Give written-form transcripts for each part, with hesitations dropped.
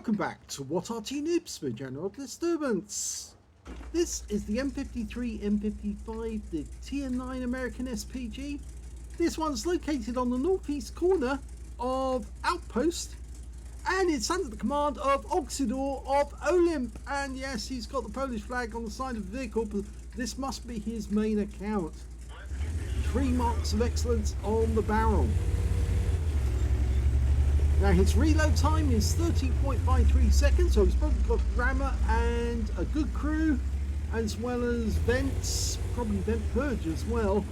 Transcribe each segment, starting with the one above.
Welcome back to What Arty Noobs for General Disturbance. This is the M53, M55, the Tier 9 American SPG. This one's located on the northeast corner of Outpost, and it's under the command of Oksydor of OLIMP. And yes, he's got the Polish flag on the side of the vehicle, but this must be his main account. 3 marks of excellence on the barrel. Now his reload time is 13.53 seconds, so he's probably got rammer and a good crew, as well as vents, probably vent purge as well.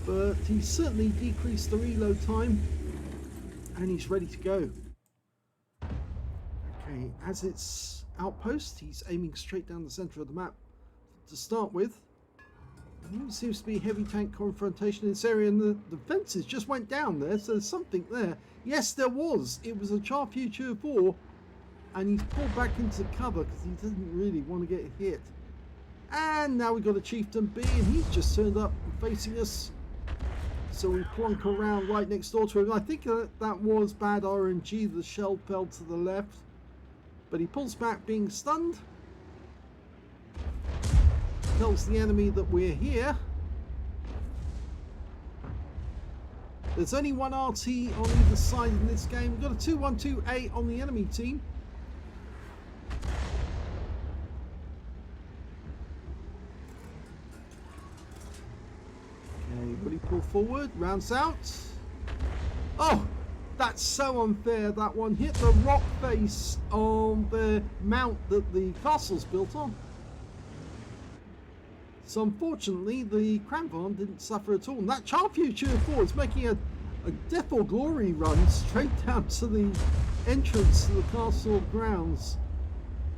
But he's certainly decreased the reload time, and he's ready to go. Okay, as it's Outpost, he's aiming straight down the centre of the map to start with. There seems to be a heavy tank confrontation in this area, and the fences just went down there, so there's something there. Yes, there was. It was a Charfuture 4, and he's pulled back into cover because he doesn't really want to get hit. And now we've got a Chieftain B, and he's just turned up facing us. So we plonk around right next door to him. I think that was bad RNG. The shell fell to the left, but he pulls back being stunned. Tells the enemy that we're here. There's only one RT on either side in this game. We've got a 2-1-2-8 on the enemy team. Okay, buddy, pull forward, rounds out. Oh, that's so unfair. That one hit the rock face on the mount that the castle's built on. So unfortunately, the Cranvarn didn't suffer at all. And that Charfuture 4 is making a death or glory run straight down to the entrance to the castle grounds.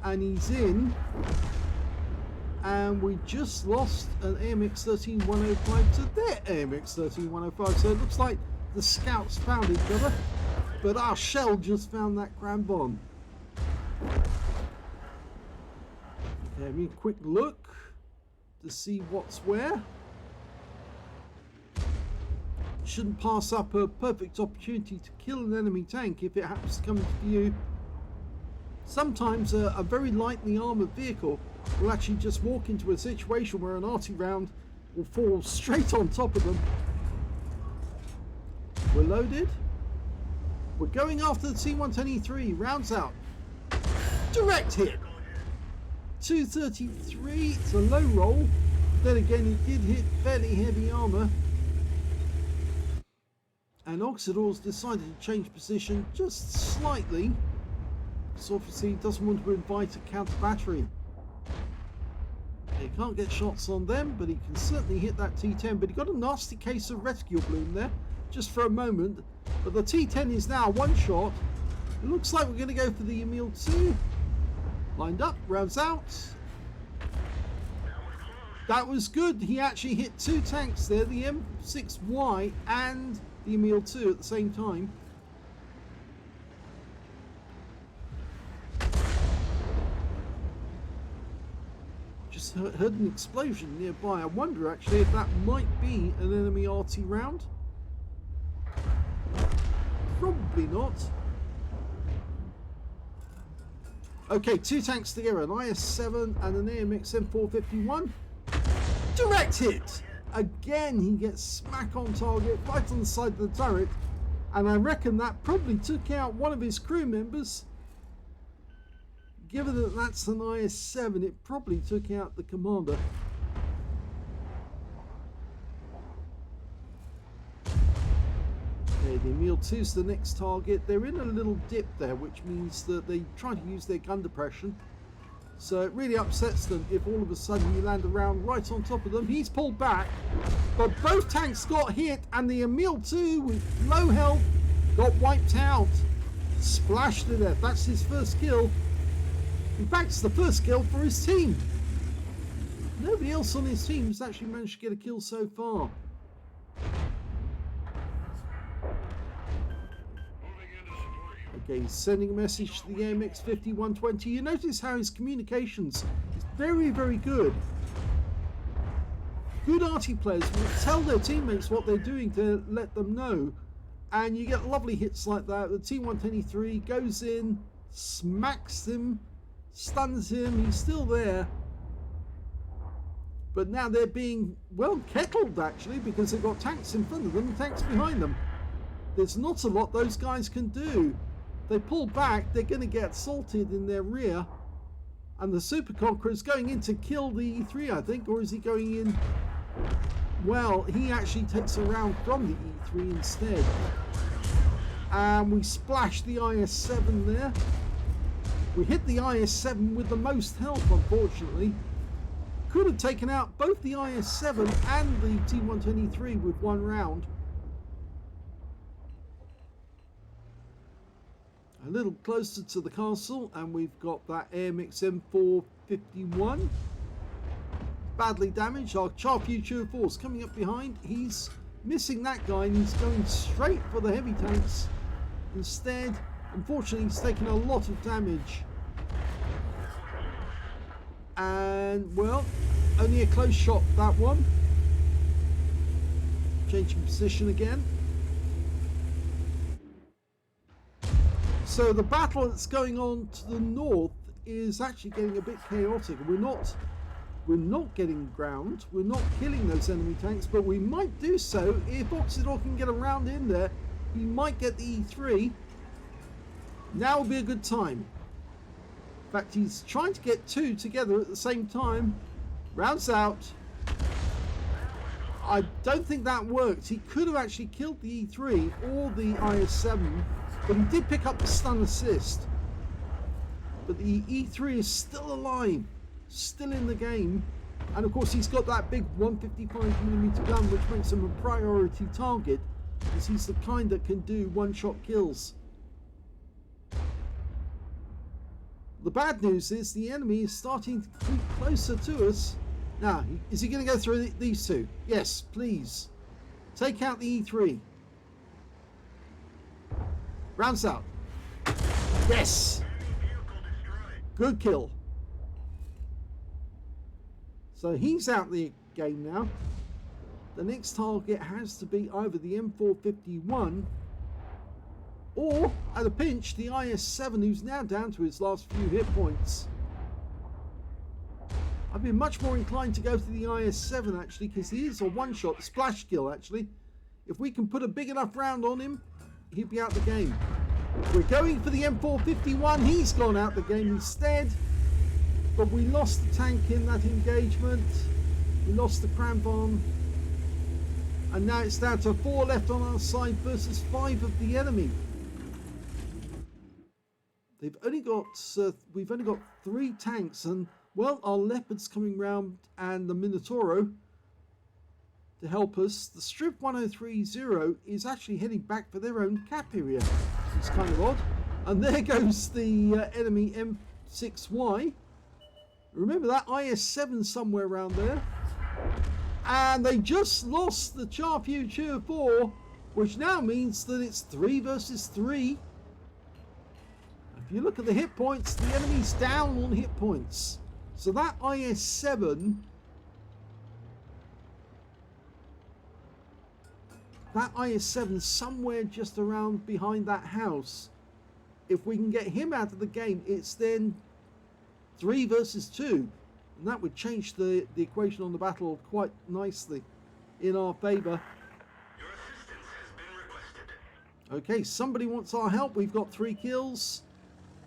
And he's in. And we just lost an AMX 13105 to their AMX 13105. So it looks like the scouts found each other. But our shell just found that Cranvarn. Okay, have a quick look to see what's where. Shouldn't pass up a perfect opportunity to kill an enemy tank if it happens to come into view. Sometimes a very lightly armoured vehicle will actually just walk into a situation where an arty round will fall straight on top of them. We're loaded. We're going after the T123. Rounds out. Direct hit. 233, it's a low roll. Then again, he did hit fairly heavy armour. And Oksydor's decided to change position just slightly. So obviously he doesn't want to invite a counter battery. He can't get shots on them, but he can certainly hit that T10. But he got a nasty case of reticule bloom there, just for a moment. But the T10 is now one shot. It looks like we're going to go for the Emil 2. Lined up, rounds out. That was good. He actually hit 2 tanks there, the M6Y and the Emil 2 at the same time. Just heard an explosion nearby. I wonder actually if that might be an enemy RT round. Probably not. Okay, 2 tanks together, an IS-7 and an AMX M451. Direct hit! Again, he gets smack on target, right on the side of the turret. And I reckon that probably took out one of his crew members. Given that that's an IS-7, it probably took out the commander. Okay, the Emil 2's the next target. They're in a little dip there, which means that they try to use their gun depression. So it really upsets them if all of a sudden you land a round right on top of them. He's pulled back, but both tanks got hit, and the Emil 2 with low health got wiped out. Splashed to death. That's his first kill. In fact, it's the first kill for his team. Nobody else on his team has actually managed to get a kill so far. Okay, he's sending a message to the AMX 5120. You notice how his communications is very, very good. Good arty players will tell their teammates what they're doing to let them know. And you get lovely hits like that. The T123 goes in, smacks him, stuns him. He's still there. But now they're being, well, kettled actually, because they've got tanks in front of them and tanks behind them. There's not a lot those guys can do. They pull back, they're going to get assaulted in their rear. And the Super Conqueror is going in to kill the E3, I think, or is he going in? Well, he actually takes a round from the E3 instead. And we splash the IS-7 there. We hit the IS-7 with the most health, unfortunately. Could have taken out both the IS-7 and the T-123 with one round. A little closer to the castle, and we've got that AMX M451. Badly damaged. Our Char Future Force coming up behind. He's missing that guy, and he's going straight for the heavy tanks. Instead, unfortunately, he's taken a lot of damage. And, well, only a close shot, that one. Changing position again. So the battle that's going on to the north is actually getting a bit chaotic. We're not getting ground. We're not killing those enemy tanks, but we might do so if Oksydor can get around in there. He might get the E3. Now will be a good time. In fact, he's trying to get two together at the same time. Rounds out. I don't think that worked. He could have actually killed the E3 or the IS-7, but he did pick up the stun assist. But the E3 is still alive, still in the game. And of course, he's got that big 155mm gun, which makes him a priority target, because he's the kind that can do one-shot kills. The bad news is the enemy is starting to creep closer to us. Now, is he going to go through these two? Yes, please. Take out the E3. Rounds out. Yes! Good kill. So he's out of the game now. The next target has to be either the M451 or, at a pinch, the IS-7, who's now down to his last few hit points. I've been much more inclined to go to the IS-7 actually, because he is a one-shot splash kill actually. If we can put a big enough round on him, he'd be out the game. We're going for the M451. He's gone out the game instead. But we lost the tank in that engagement. We lost the crampon. And now it's down to 4 left on our side versus 5 of the enemy. They've only got we've only got 3 tanks, and well, our Leopard's coming round and the Minotauro to help us. The Strip 1030 is actually heading back for their own cap area. It's kind of odd. And there goes the enemy M6Y. Remember that IS-7 somewhere around there. And they just lost the Char Future 4, which now means that it's 3 versus 3. If you look at the hit points, the enemy's down on hit points. So that IS-7, somewhere just around behind that house. If we can get him out of the game, it's then 3 versus 2. And that would change the equation on the battle quite nicely in our favour. Your assistance has been requested. Okay, somebody wants our help. We've got 3 kills.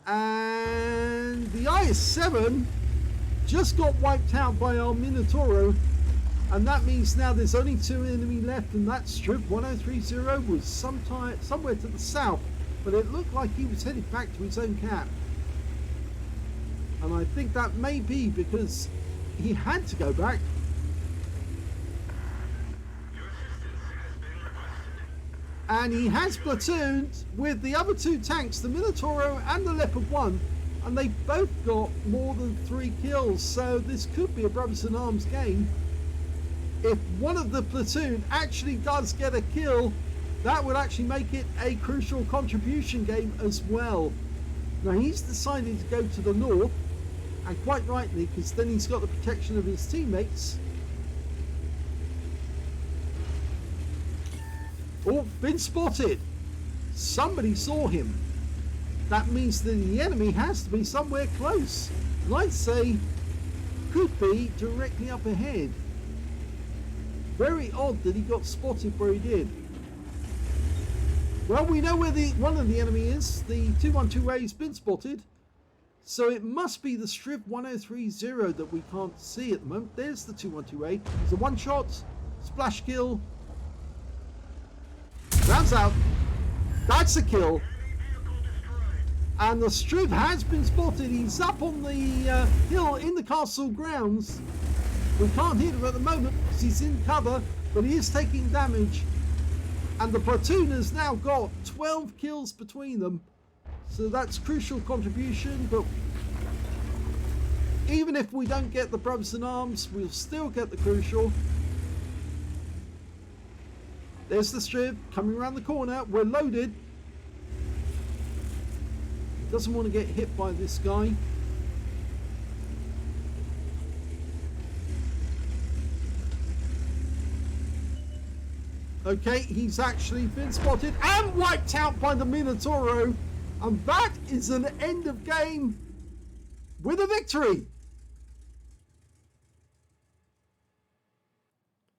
And the IS-7 just got wiped out by our Minotauro. And that means now there's only 2 enemy left. And that Strip 1030 was somewhere to the south. But it looked like he was headed back to his own cap. And I think that may be because he had to go back. Your assistance has been requested. And he has platooned with the other 2 tanks, the Minotauro and the Leopard 1. And they both got more than 3 kills. So this could be a brothers in arms game. If one of the platoon actually does get a kill, that would actually make it a crucial contribution game as well. Now he's decided to go to the north. And quite rightly, because then he's got the protection of his teammates. Oh, been spotted. Somebody saw him. that means that the enemy has to be somewhere close. And I'd say could be directly up ahead. Very odd that he got spotted where he did. Well, we know where one of the enemy is. The 212A's been spotted. So it must be the Strip 1030 that we can't see at the moment. There's the 212A. It's a one shot. Splash kill. Rounds out. That's a kill. And the Strip has been spotted. He's up on the hill in the castle grounds. We can't hit him at the moment because he's in cover, but he is taking damage. And the platoon has now got 12 kills between them. So that's crucial contribution, but even if we don't get the brothers in arms, we'll still get the crucial. There's the Strip coming around the corner. We're loaded. Doesn't want to get hit by this guy. Okay, he's actually been spotted and wiped out by the Minotauro. And that is an end of game with a victory.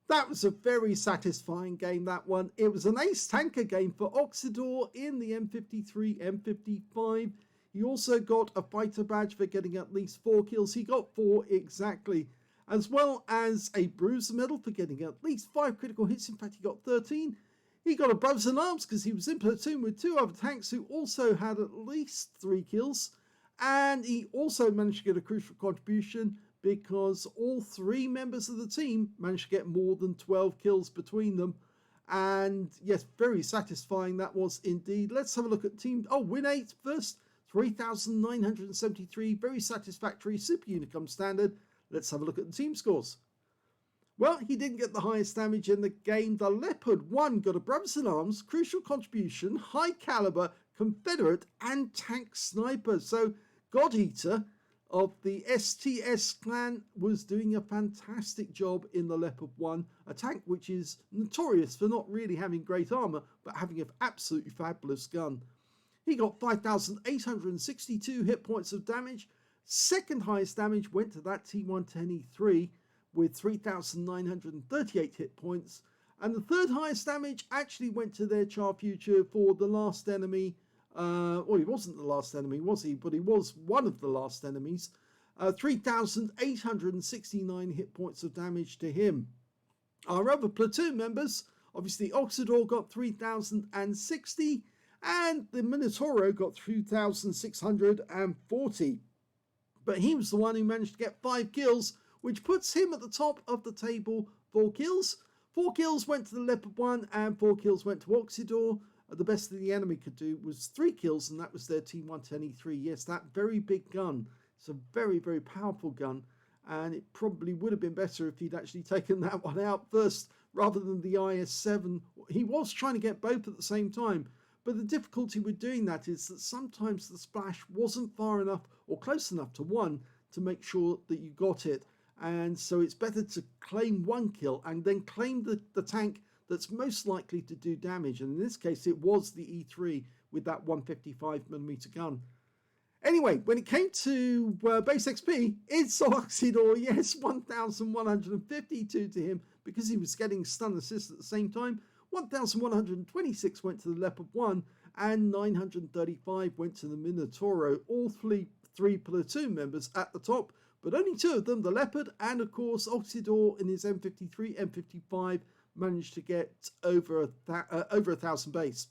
That was a very satisfying game, that one. It was an ace tanker game for Oksydor in the M53, M55. He also got a fighter badge for getting at least 4 kills. He got 4 exactly. As well as a bruiser medal for getting at least 5 critical hits. In fact, he got 13. He got a brothers in arms because he was in platoon with 2 other tanks who also had at least 3 kills. And he also managed to get a crucial contribution because all 3 members of the team managed to get more than 12 kills between them. And yes, very satisfying that was indeed. Let's have a look at team. Oh, win 8 first. 3,973. Very satisfactory. Super Unicum standard. Let's have a look at the team scores. Well, he didn't get the highest damage in the game. The Leopard 1 got a brothers in arms, crucial contribution, high caliber, Confederate, and tank sniper. So God Eater of the STS clan was doing a fantastic job in the Leopard 1, a tank which is notorious for not really having great armor, but having an absolutely fabulous gun. He got 5,862 hit points of damage. Second highest damage went to that T110E3 with 3,938 hit points. And the third highest damage actually went to their Char Future for the last enemy. Well, he wasn't the last enemy, was he? But he was one of the last enemies. 3,869 hit points of damage to him. Our other platoon members, obviously Oksydor got 3,060 and the Minotauro got 2,640. But he was the one who managed to get 5 kills, which puts him at the top of the table. 4 kills. 4 kills went to the Leopard 1 and 4 kills went to Oksydor. The best that the enemy could do was 3 kills, and that was their T110E3. Yes, that very big gun. It's a very, very powerful gun, and it probably would have been better if he'd actually taken that one out first rather than the IS-7. He was trying to get both at the same time, but the difficulty with doing that is that sometimes the splash wasn't far enough or close enough to one to make sure that you got it. And so it's better to claim 1 kill and then claim the tank that's most likely to do damage. And in this case, it was the E3 with that 155mm gun. Anyway, when it came to base XP, it's Oksydor. Yes, 1,152 to him because he was getting stun assist at the same time. 1,126 went to the Leopard 1 and 935 went to the Minotauro. All three platoon members at the top, but only 2 of them, the Leopard and of course Oksydor in his M53, M55 managed to get over 1,000 base.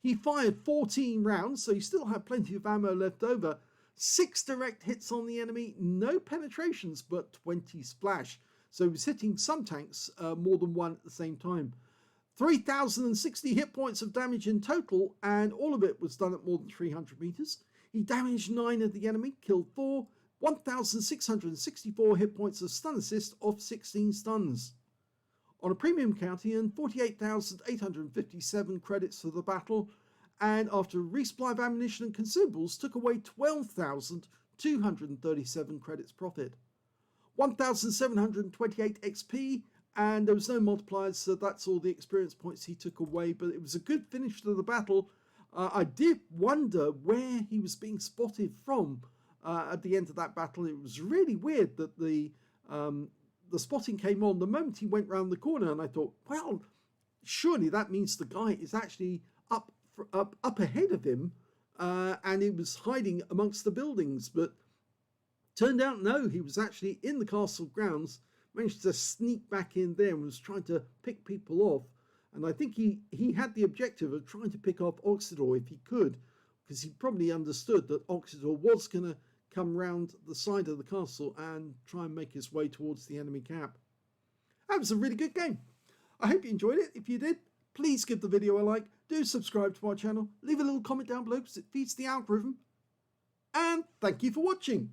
He fired 14 rounds, so he still had plenty of ammo left over. 6 direct hits on the enemy, no penetrations, but 20 splash. So he was hitting some tanks more than one at the same time. 3,060 hit points of damage in total, and all of it was done at more than 300 meters. He damaged 9 of the enemy, killed 4, 1,664 hit points of stun assist off 16 stuns. On a premium count, he earned 48,857 credits for the battle, and after resupply of ammunition and consumables, took away 12,237 credits profit. 1,728 XP, and there was no multipliers, so that's all the experience points he took away, but it was a good finish to the battle. I did wonder where he was being spotted from at the end of that battle. It was really weird that the spotting came on the moment he went round the corner, and I thought, well, surely that means the guy is actually up ahead of him, and he was hiding amongst the buildings. But turned out, no, he was actually in the castle grounds, managed to sneak back in there and was trying to pick people off. And I think he had the objective of trying to pick off Oksydor if he could, because he probably understood that Oksydor was going to come round the side of the castle and try and make his way towards the enemy camp. That was a really good game. I hope you enjoyed it. If you did, please give the video a like. Do subscribe to my channel. Leave a little comment down below because it feeds the algorithm. And thank you for watching.